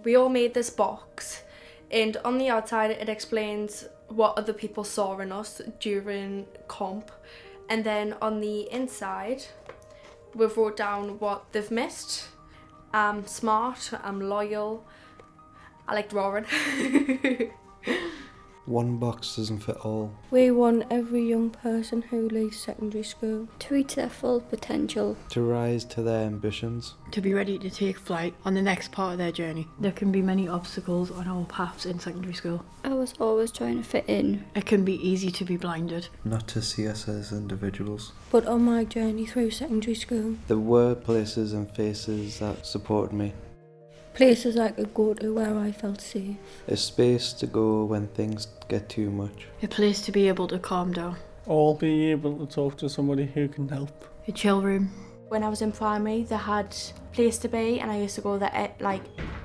We all made this box, and on the outside it explains what other people saw in us during comp, and then on the inside we've wrote down what they've missed. I'm smart, I'm loyal, I like drawing. One box doesn't fit all. We want every young person who leaves secondary school to reach their full potential, To rise to their ambitions. To be ready to take flight on the next part of their journey. There can be many obstacles on our paths in secondary school. I was always trying to fit in, It can be easy to be blinded. Not to see us as individuals. but on my journey through secondary school, There were places and faces that supported me. places I could go to where I felt safe. A space to go when things get too much. A place to be able to calm down. Or being able to talk to somebody who can help. A chill room. When I was in primary, they had a place to be, and I used to go there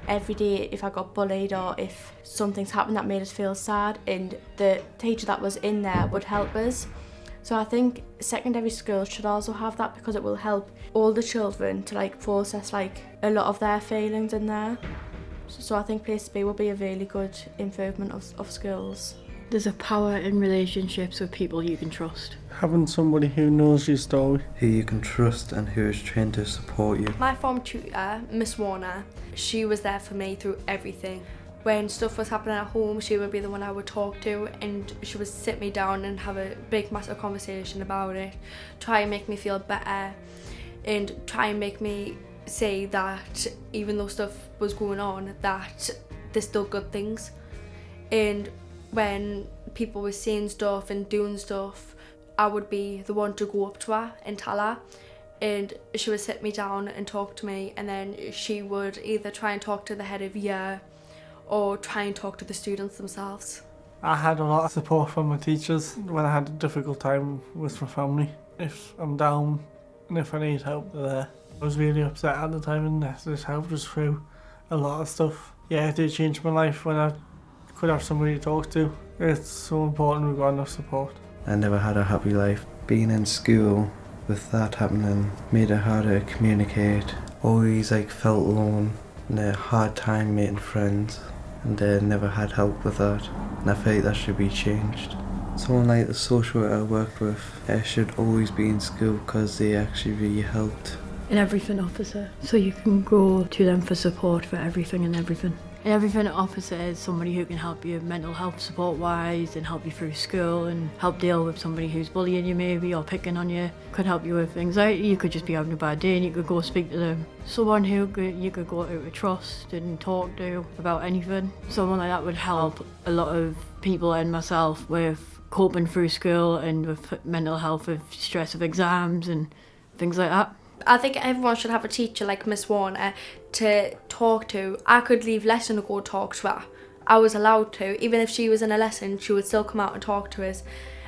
every day if I got bullied or if something's happened that made us feel sad, and the teacher that was in there would help us. So I think secondary schools should also have that, because it will help older children to process a lot of their feelings in there. So I think Place to Be will be a really good improvement of schools. There's a power in relationships with people you can trust. Having somebody who knows your story. Who you can trust and who is trained to support you. My form tutor, Miss Warner, she was there for me through everything. When stuff was happening at home, she would be the one I would talk to, and she would sit me down and have a big massive conversation about it, try and make me feel better, and try and make me say that even though stuff was going on, that there's still good things. And when people were saying stuff and doing stuff, I would be the one to go up to her and tell her, and she would sit me down and talk to me, and then she would either try and talk to the head of year or try and talk to the students themselves. I had a lot of support from my teachers when I had a difficult time with my family. If I'm down and if I need help, they're there. I was really upset at the time, and this helped us through a lot of stuff. Yeah, it did change my life when I could have somebody to talk to. It's so important we've got enough support. I never had a happy life. Being in school with that happening made it harder to communicate. Always felt alone and a hard time making friends, and never had help with that, and I feel like that should be changed. Someone like the social worker I worked with should always be in school, because they actually really helped. An everything officer. So you can go to them for support for everything and everything. An everything officer is somebody who can help you mental health support wise and help you through school and help deal with somebody who's bullying you maybe or picking on you. Could help you with anxiety. You could just be having a bad day and you could go speak to them. Someone who you could go out to trust and talk to about anything. Someone like that would help a lot of people and myself with coping through school and with mental health, with stress of exams and things like that. I think everyone should have a teacher like Miss Warner to talk to. I could leave lesson to go talk to her. I was allowed to. Even if she was in a lesson, she would still come out and talk to us.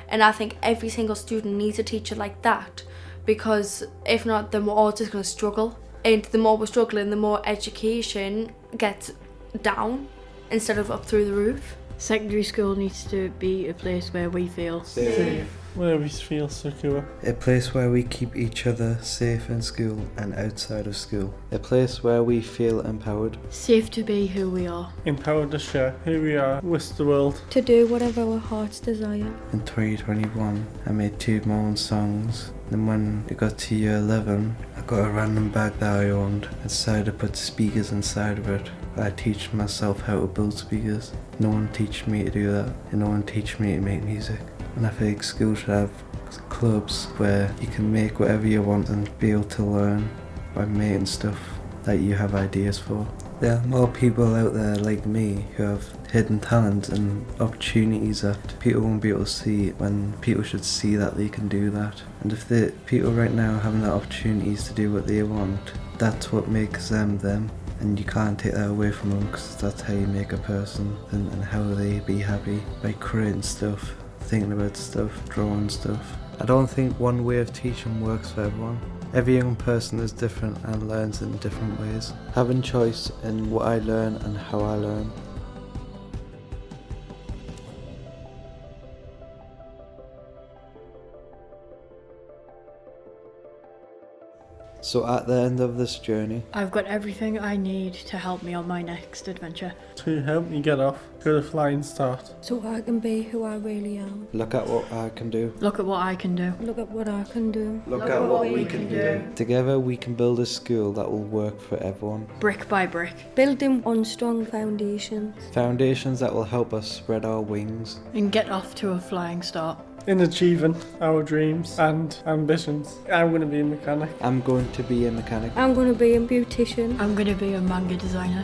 And I think every single student needs a teacher like that, because if not, then we're all just going to struggle. And the more we're struggling, the more education gets down instead of up through the roof. Secondary school needs to be a place where we feel Safe. Where we feel secure. A place where we keep each other safe in school and outside of school. A place where we feel empowered. safe to be who we are. Empowered to share who we are with the world. To do whatever our hearts desire. In 2021, I made 2 my own songs. Then when it got to year 11, I got a random bag that I owned. I decided to put speakers inside of it. I teach myself how to build speakers. No one teach me to do that, and no one teach me to make music. And I think school should have clubs where you can make whatever you want and be able to learn by making stuff that you have ideas for. There are more people out there like me who have hidden talents and opportunities that people won't be able to see, when people should see that they can do that. And if the people right now having the opportunities to do what they want, that's what makes them them. And you can't take that away from them, because that's how you make a person and how they be happy, by creating stuff, thinking about stuff, drawing stuff. I don't think one way of teaching works for everyone. Every young person is different and learns in different ways. Having choice in what I learn and how I learn. So at the end of this journey, I've got everything I need to help me on my next adventure. To help me get off to the flying start. So I can be who I really am. look at what I can do. Look at what I can do. Look at what I can do. Look at what we can do. Together we can build a school that will work for everyone. Brick by brick. Building on strong foundations. Foundations that will help us spread our wings. And get off to a flying start. In achieving our dreams and ambitions. I'm going to be a mechanic. I'm going to be a mechanic. I'm going to be a beautician. I'm going to be a manga designer.